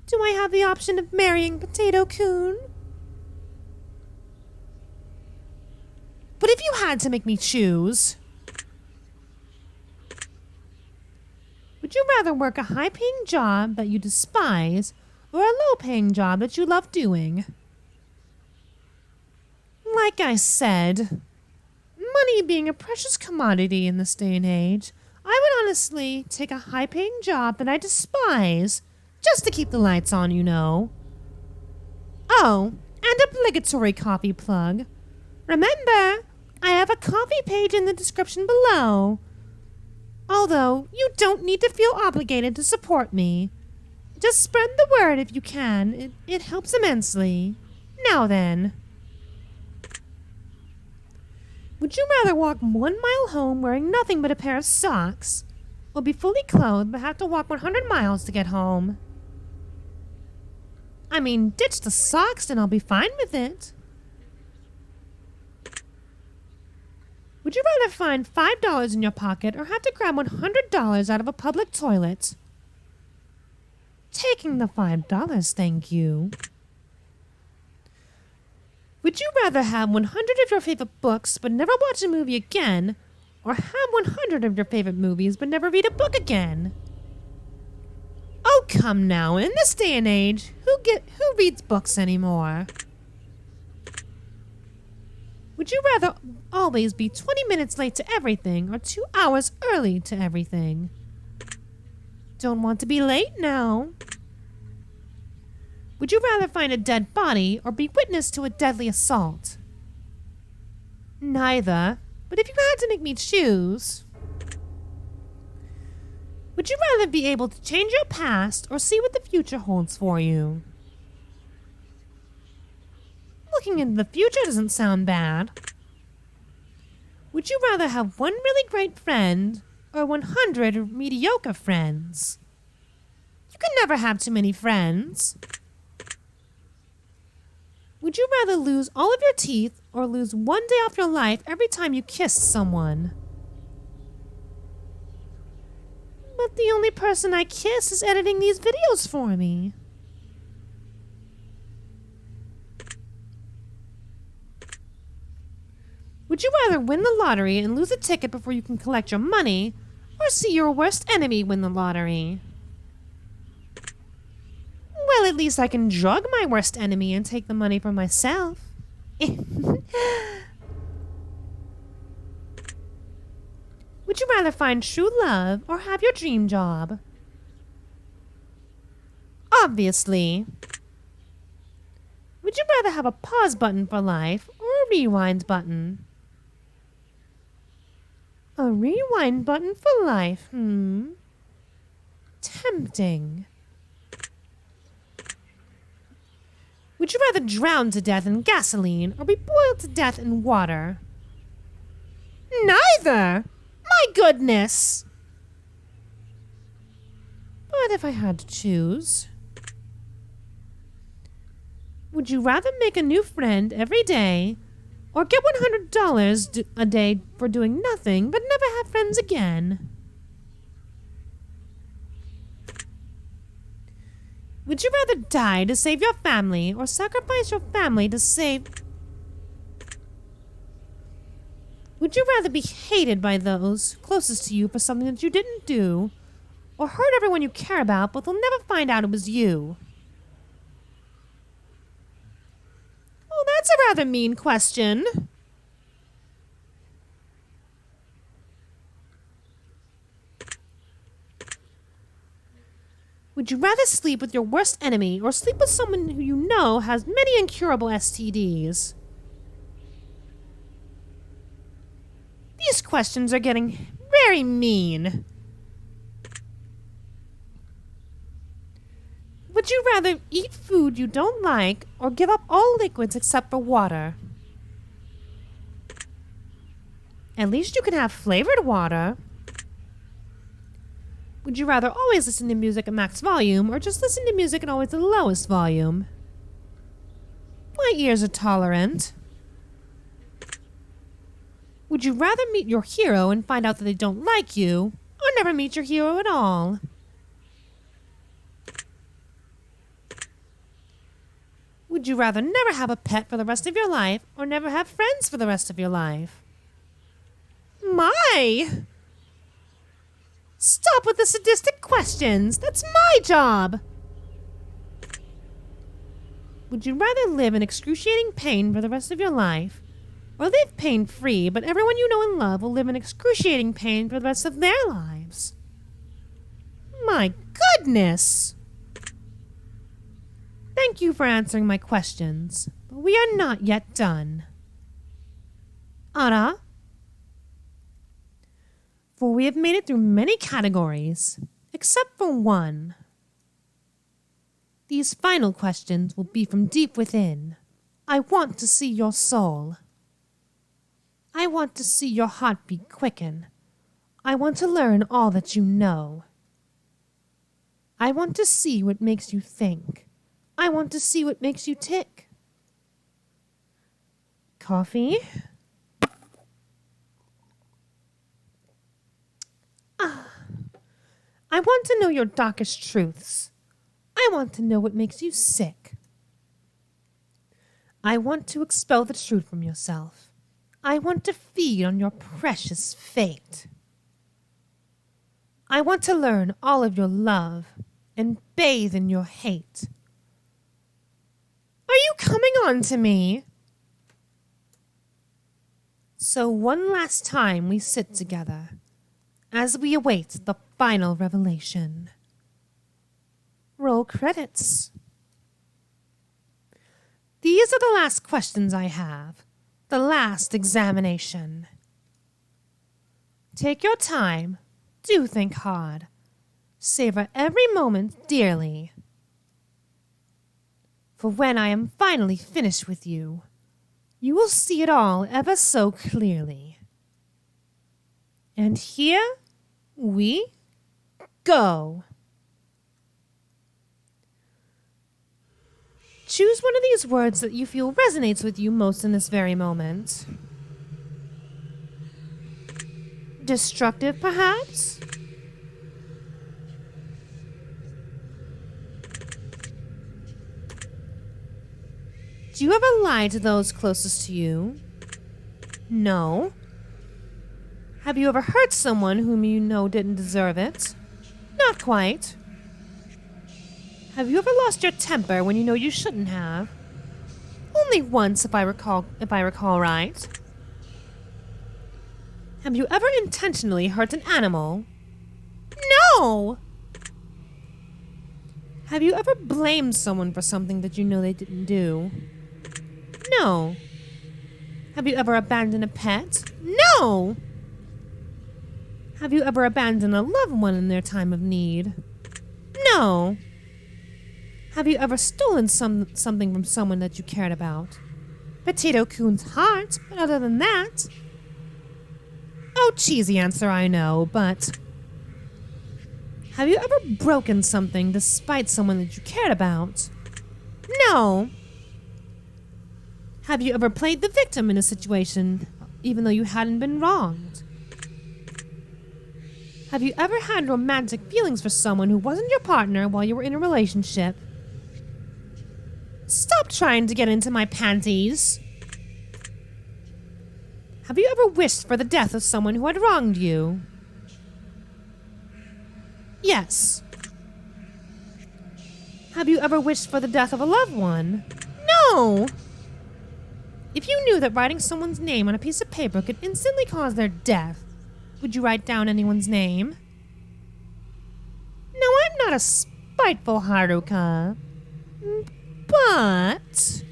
Speaker 1: Do I have the option of marrying Potato Coon? But if you had to make me choose, would you rather work a high-paying job that you despise, or a low-paying job that you love doing? Like I said, money being a precious commodity in this day and age, I would honestly take a high-paying job that I despise, just to keep the lights on, you know. Oh, and obligatory coffee plug. Remember, I have a coffee page in the description below. Although, you don't need to feel obligated to support me. Just spread the word if you can. It helps immensely. Now then. Would you rather walk 1 mile home wearing nothing but a pair of socks, or be fully clothed but have to walk 100 miles to get home? I mean, ditch the socks and I'll be fine with it. Would you rather find $5 in your pocket or have to grab $100 out of a public toilet? Taking the $5, thank you. Would you rather have 100 of your favorite books but never watch a movie again, or have 100 of your favorite movies but never read a book again? Oh, come now, in this day and age, who reads books anymore? Would you rather always be 20 minutes late to everything, or 2 hours early to everything? Don't want to be late now. Would you rather find a dead body or be witness to a deadly assault? Neither, but if you had to make me choose, would you rather be able to change your past or see what the future holds for you? Looking into the future doesn't sound bad. Would you rather have one really great friend or 100 mediocre friends? You can never have too many friends. Would you rather lose all of your teeth or lose one day off your life every time you kiss someone? But the only person I kiss is editing these videos for me. Would you rather win the lottery and lose a ticket before you can collect your money, or see your worst enemy win the lottery? Well, at least I can drug my worst enemy and take the money for myself. Would you rather find true love or have your dream job? Obviously. Would you rather have a pause button for life or a rewind button? A rewind button for life, Tempting. Would you rather drown to death in gasoline or be boiled to death in water? Neither! My goodness! But if I had to choose... Would you rather make a new friend every day or get $100 a day for doing nothing but never have friends again? Would you rather die to save your family or sacrifice your family to save... Would you rather be hated by those closest to you for something that you didn't do, or hurt everyone you care about but they'll never find out it was you? Oh, that's a rather mean question. Would you rather sleep with your worst enemy or sleep with someone who you know has many incurable STDs? These questions are getting very mean. Would you rather eat food you don't like or give up all liquids except for water? At least you can have flavored water. Would you rather always listen to music at max volume or just listen to music at always the lowest volume? My ears are tolerant. Would you rather meet your hero and find out that they don't like you, or never meet your hero at all? Would you rather never have a pet for the rest of your life, or never have friends for the rest of your life? My! Stop with the sadistic questions! That's my job! Would you rather live in excruciating pain for the rest of your life, or live pain-free, but everyone you know and love will live in excruciating pain for the rest of their lives? My goodness! Thank you for answering my questions, but we are not yet done. Ara? For we have made it through many categories, except for one. These final questions will be from deep within. I want to see your soul. I want to see your heartbeat quicken. I want to learn all that you know. I want to see what makes you think. I want to see what makes you tick. Coffee? I want to know your darkest truths. I want to know what makes you sick. I want to expel the truth from yourself. I want to feed on your precious fate. I want to learn all of your love and bathe in your hate. Are you coming on to me? So one last time we sit together as we await the final revelation. Roll credits. These are the last questions I have. The last examination. Take your time. Do think hard. Savor every moment dearly. For when I am finally finished with you, you will see it all ever so clearly. And here we go. Choose one of these words that you feel resonates with you most in this very moment. Destructive, perhaps? Do you ever lie to those closest to you? No. Have you ever hurt someone whom you know didn't deserve it? Not quite. Have you ever lost your temper when you know you shouldn't have? Only once, if I recall right. Have you ever intentionally hurt an animal? No! Have you ever blamed someone for something that you know they didn't do? No. Have you ever abandoned a pet? No! Have you ever abandoned a loved one in their time of need? No. Have you ever stolen something from someone that you cared about? Potato-Coon's heart, but other than that... Oh, cheesy answer, I know, but... Have you ever broken something despite someone that you cared about? No. Have you ever played the victim in a situation, even though you hadn't been wronged? Have you ever had romantic feelings for someone who wasn't your partner while you were in a relationship? Stop trying to get into my panties. Have you ever wished for the death of someone who had wronged you? Yes. Have you ever wished for the death of a loved one? No! If you knew that writing someone's name on a piece of paper could instantly cause their death, would you write down anyone's name? No, I'm not a spiteful Haruka. But...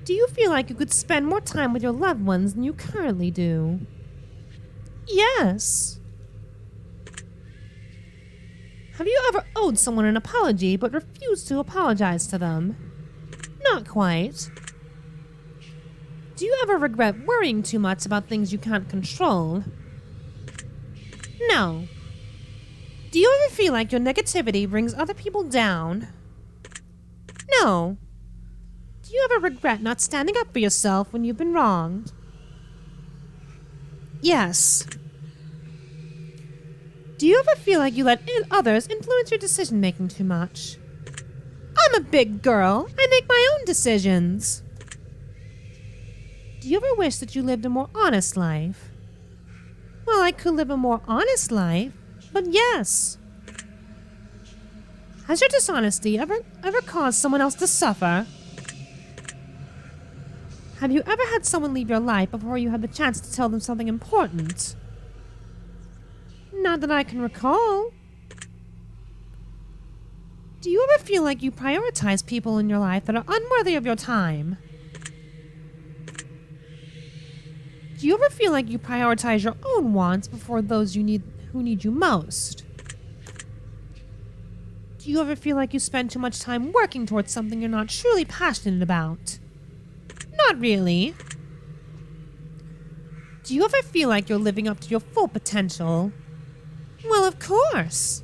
Speaker 1: do you feel like you could spend more time with your loved ones than you currently do? Yes. Have you ever owed someone an apology but refused to apologize to them? Not quite. Do you ever regret worrying too much about things you can't control? No. Do you ever feel like your negativity brings other people down? No. Do you ever regret not standing up for yourself when you've been wronged? Yes. Do you ever feel like you let others influence your decision-making too much? I'm a big girl. I make my own decisions. Do you ever wish that you lived a more honest life? Well, I could live a more honest life, but yes. Has your dishonesty ever caused someone else to suffer? Have you ever had someone leave your life before you had the chance to tell them something important? Not that I can recall. Do you ever feel like you prioritize people in your life that are unworthy of your time? Do you ever feel like you prioritize your own wants before those who need you most? Do you ever feel like you spend too much time working towards something you're not truly passionate about? Not really. Do you ever feel like you're living up to your full potential? Well, of course.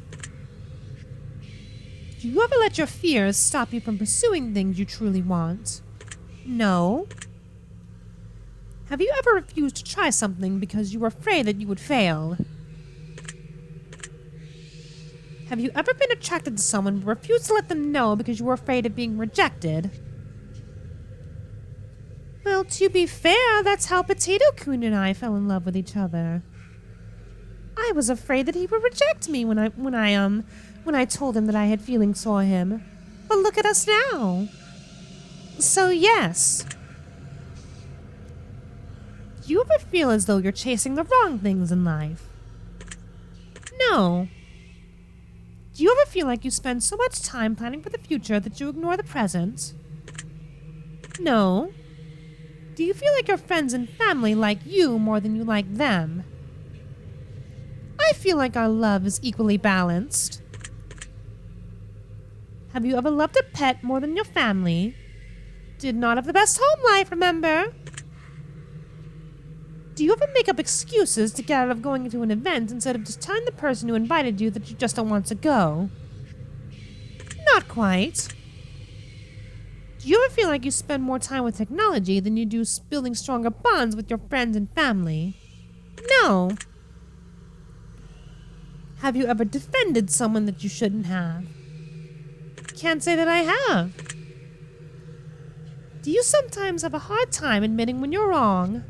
Speaker 1: Do you ever let your fears stop you from pursuing things you truly want? No. Have you ever refused to try something because you were afraid that you would fail? Have you ever been attracted to someone but refused to let them know because you were afraid of being rejected? Well, to be fair, that's how Potato-Coon and I fell in love with each other. I was afraid that he would reject me when I told him that I had feelings for him. But look at us now. So yes. Do you ever feel as though you're chasing the wrong things in life? No. Do you ever feel like you spend so much time planning for the future that you ignore the present? No. Do you feel like your friends and family like you more than you like them? I feel like our love is equally balanced. Have you ever loved a pet more than your family? Did not have the best home life, remember? Do you ever make up excuses to get out of going to an event instead of just telling the person who invited you that you just don't want to go? Not quite. Do you ever feel like you spend more time with technology than you do building stronger bonds with your friends and family? No. Have you ever defended someone that you shouldn't have? Can't say that I have. Do you sometimes have a hard time admitting when you're wrong?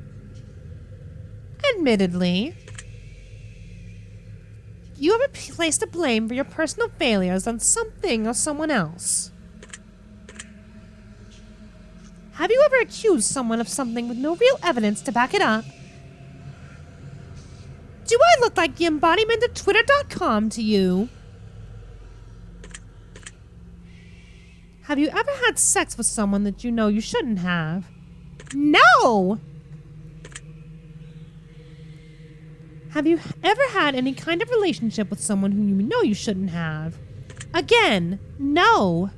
Speaker 1: Admittedly. Do you ever place the blame for your personal failures on something or someone else? Have you ever accused someone of something with no real evidence to back it up? Do I look like the embodiment of Twitter.com to you? Have you ever had sex with someone that you know you shouldn't have? No! Have you ever had any kind of relationship with someone who you know you shouldn't have? Again, no.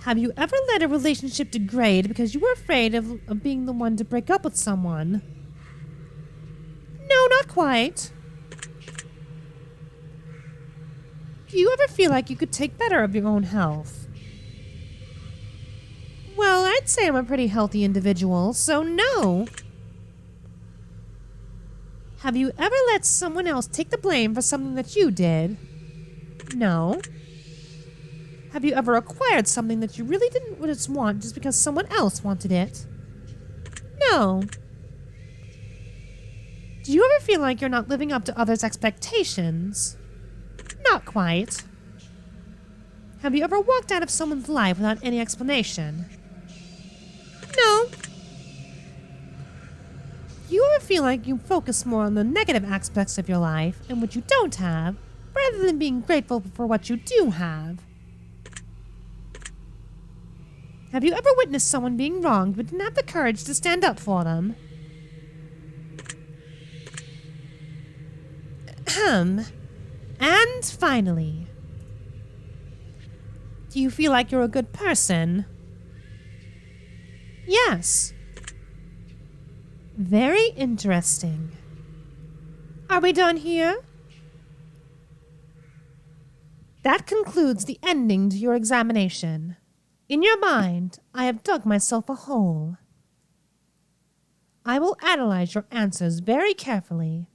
Speaker 1: Have you ever let a relationship degrade because you were afraid of being the one to break up with someone? No, not quite. Do you ever feel like you could take better of your own health? Well, I'd say I'm a pretty healthy individual, so no. Have you ever let someone else take the blame for something that you did? No. Have you ever acquired something that you really didn't just want just because someone else wanted it? No. Do you ever feel like you're not living up to others' expectations? Not quite. Have you ever walked out of someone's life without any explanation? No. Do you ever feel like you focus more on the negative aspects of your life and what you don't have, rather than being grateful for what you do have? Have you ever witnessed someone being wronged but didn't have the courage to stand up for them? And finally, do you feel like you're a good person? Yes. Very interesting. Are we done here? That concludes the ending to your examination. In your mind, I have dug myself a hole. I will analyze your answers very carefully.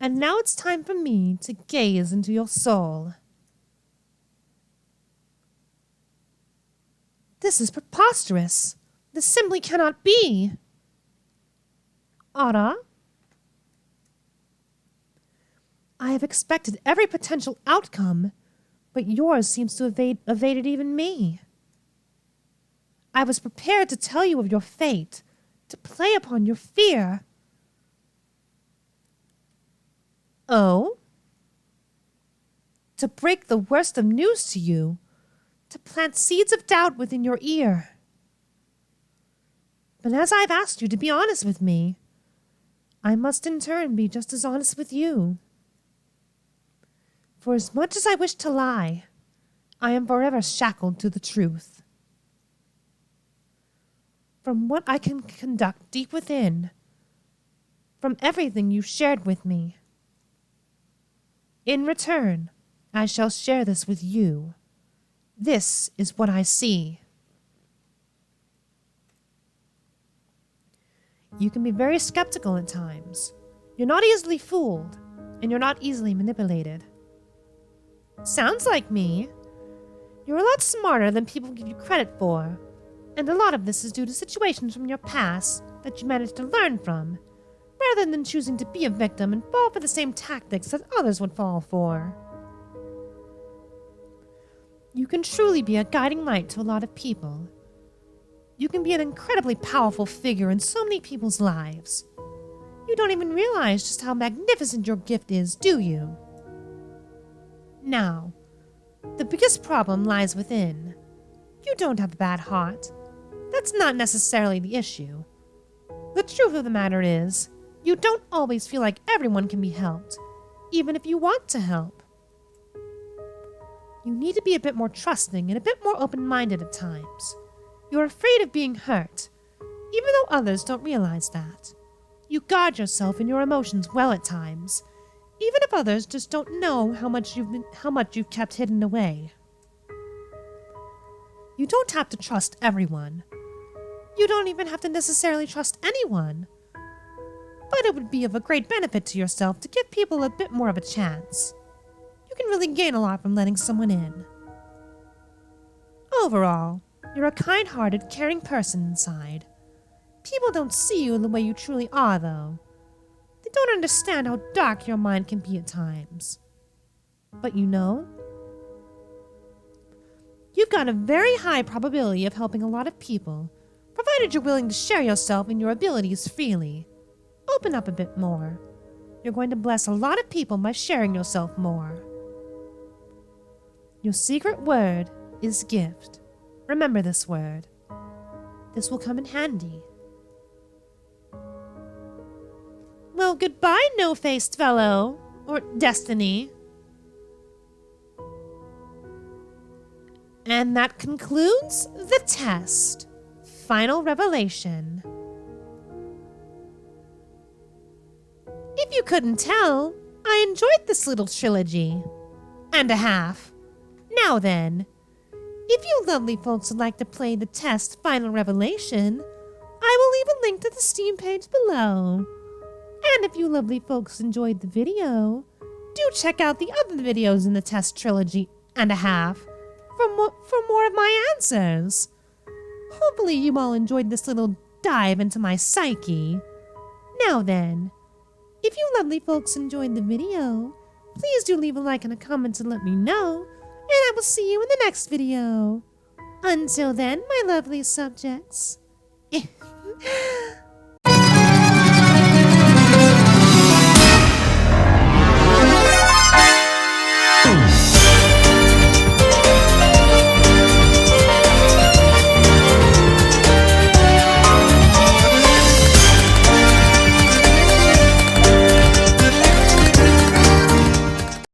Speaker 1: And now it's time for me to gaze into your soul. This is preposterous. This simply cannot be. Ara? I have expected every potential outcome, but yours seems to have evaded even me. I was prepared to tell you of your fate, to play upon your fear. Oh? To break the worst of news to you, to plant seeds of doubt within your ear. But as I've asked you to be honest with me, I must in turn be just as honest with you. For as much as I wish to lie, I am forever shackled to the truth. From what I can conduct deep within, from everything you shared with me, in return, I shall share this with you. This is what I see. You can be very skeptical at times. You're not easily fooled, and you're not easily manipulated. Sounds like me. You're a lot smarter than people give you credit for, and a lot of this is due to situations from your past that you managed to learn from, rather than choosing to be a victim and fall for the same tactics that others would fall for. You can truly be a guiding light to a lot of people. You can be an incredibly powerful figure in so many people's lives. You don't even realize just how magnificent your gift is, do you? Now, the biggest problem lies within. You don't have a bad heart. That's not necessarily the issue. The truth of the matter is, you don't always feel like everyone can be helped, even if you want to help. You need to be a bit more trusting and a bit more open-minded at times. You're afraid of being hurt, even though others don't realize that. You guard yourself and your emotions well at times, even if others just don't know how much you've kept hidden away. You don't have to trust everyone. You don't even have to necessarily trust anyone. But it would be of a great benefit to yourself to give people a bit more of a chance. You can really gain a lot from letting someone in. Overall, you're a kind-hearted, caring person inside. People don't see you the way you truly are, though. They don't understand how dark your mind can be at times. But you know, you've got a very high probability of helping a lot of people, provided you're willing to share yourself and your abilities freely. Open up a bit more. You're going to bless a lot of people by sharing yourself more. Your secret word is gift. Remember this word. This will come in handy. Well, goodbye, no-faced fellow, or destiny. And that concludes the test. Final revelation. If you couldn't tell, I enjoyed this little trilogy. And a half. Now then, if you lovely folks would like to play the test Final Revelation, I will leave a link to the Steam page below. And if you lovely folks enjoyed the video, do check out the other videos in the test trilogy and a half for more of my answers. Hopefully you all enjoyed this little dive into my psyche. Now then, if you lovely folks enjoyed the video, please do leave a like and a comment to let me know, and I will see you in the next video. Until then, my lovely subjects.